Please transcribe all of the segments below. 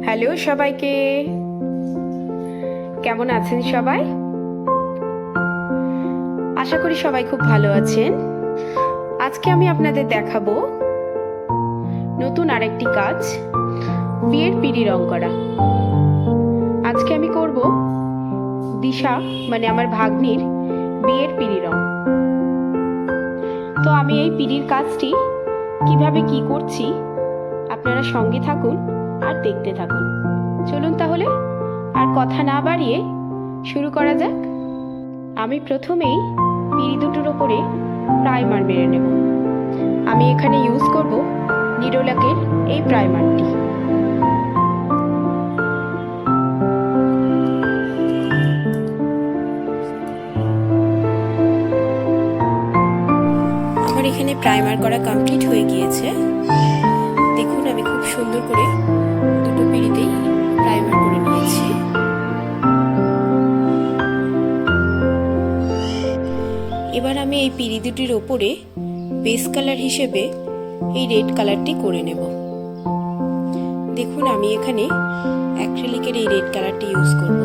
Hello সবাইকে, কেমন আছেন সবাই? আশা করি সবাই খুব ভালো আছেন। আজকে আমি আপনাদের দেখাবো নতুন আরেকটি কাজ, বিয়ের পিঁড়ি রং করা। আজকে আমি করব দিশা মানে আমার ভাগ্নির বিয়ের পিঁড়ি রং। তো আমি এই পিঁড়ির কাজটি কিভাবে কি করছি আপনারা সঙ্গে থাকুন আর দেখতে থাকুন। চলুন তাহলে আর কথা না বাড়িয়ে শুরু করা যাক। আমি প্রথমেই পিঁড়ি দুটোর ওপরে প্রাইমার মেরে নেব। আমি এখানে ইউজ করব নিরোলাকের এই প্রাইমারটি। আমার এখানে প্রাইমার করা কমপ্লিট হয়ে গিয়েছে। দেখুন আমি খুব সুন্দর করে দুটো পিঁড়িতেই প্রাইমার করে নিয়েছি। এবার আমি এই পিঁড়ি দুটির ওপরে বেস কালার হিসেবে এই রেড কালারটি করে নেব। দেখুন আমি এখানে অ্যাক্রিলিকের এই রেড কালারটি ইউজ করব।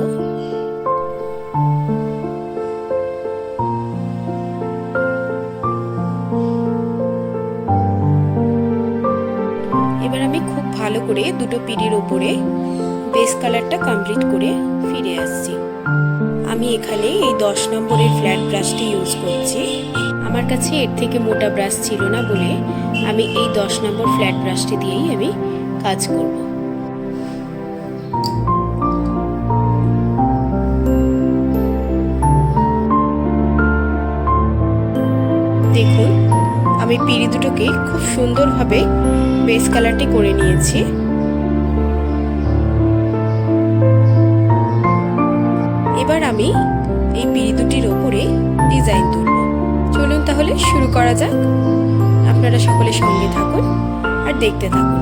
এবার আমি খুব ভালো করে দুটো পিঁড়ির ওপরে বেস কালারটা কমপ্লিট করে ফিরে আসছি। আমি এখানে এই 10 নম্বরের ফ্ল্যাট ব্রাশটি ইউজ করছি। আমার কাছে এর থেকে মোটা ব্রাশ ছিল না বলে আমি এই 10 নম্বর ফ্ল্যাট ব্রাশটি দিয়েই আমি কাজ করব। দেখুন আমি পিঁড়ি দুটোকে খুব সুন্দরভাবে বেস কালারটি করে নিয়েছি। এবার আমি এই পিঁড়ি দুটির ওপরে ডিজাইন তুলব। চলুন তাহলে শুরু করা যাক। আপনারা সকলে সঙ্গে থাকুন আর দেখতে থাকুন।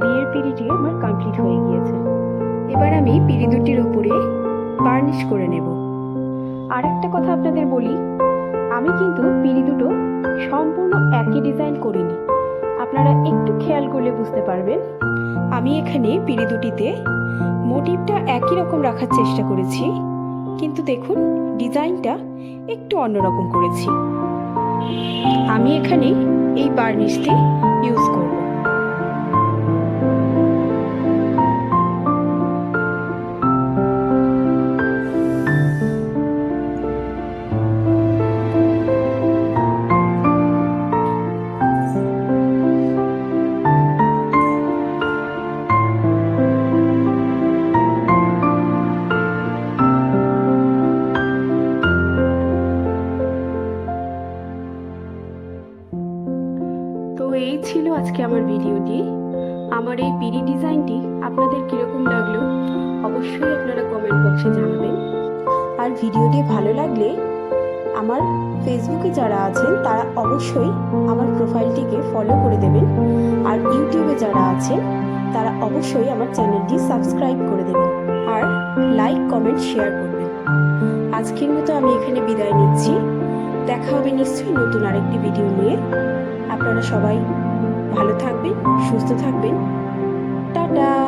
বিয়ের পিঁড়িটি আমার কমপ্লিট হয়ে গিয়েছে। এবার আমি পিঁড়ি দুটির ওপরে বার্নিশ করে নেব। আর একটা কথা আপনাদের বলি, আমি কিন্তু পিঁড়ি দুটো সম্পূর্ণ একই ডিজাইন করিনি। আপনারা একটু খেয়াল করলে বুঝতে পারবেন। আমি এখানে পিঁড়ি দুটিতে মোটিভটা একই রকম রাখার চেষ্টা করেছি, কিন্তু দেখুন ডিজাইনটা একটু অন্যরকম করেছি। আমি এখানে এই বার্নিশটি ইউজ করব। তো এই ছিল আজকে আমার ভিডিওটি। আমার এই পিঁড়ি ডিজাইনটি আপনাদের কীরকম লাগলো অবশ্যই আপনারা কমেন্ট বক্সে জানাবেন। আর ভিডিওটি ভালো লাগলে আমার ফেসবুকে যারা আছেন তারা অবশ্যই আমার প্রোফাইলটিকে ফলো করে দেবেন, আর ইউটিউবে যারা আছেন তারা অবশ্যই আমার চ্যানেলটি সাবস্ক্রাইব করে দেবেন, আর লাইক কমেন্ট শেয়ার করবেন। আজকের মতো আমি এখানে বিদায় নিচ্ছি। দেখা হবে নিশ্চয়ই নতুন আরেকটি ভিডিও নিয়ে। আপনারা সবাই ভালো থাকবেন, সুস্থ থাকবেন। টাটা।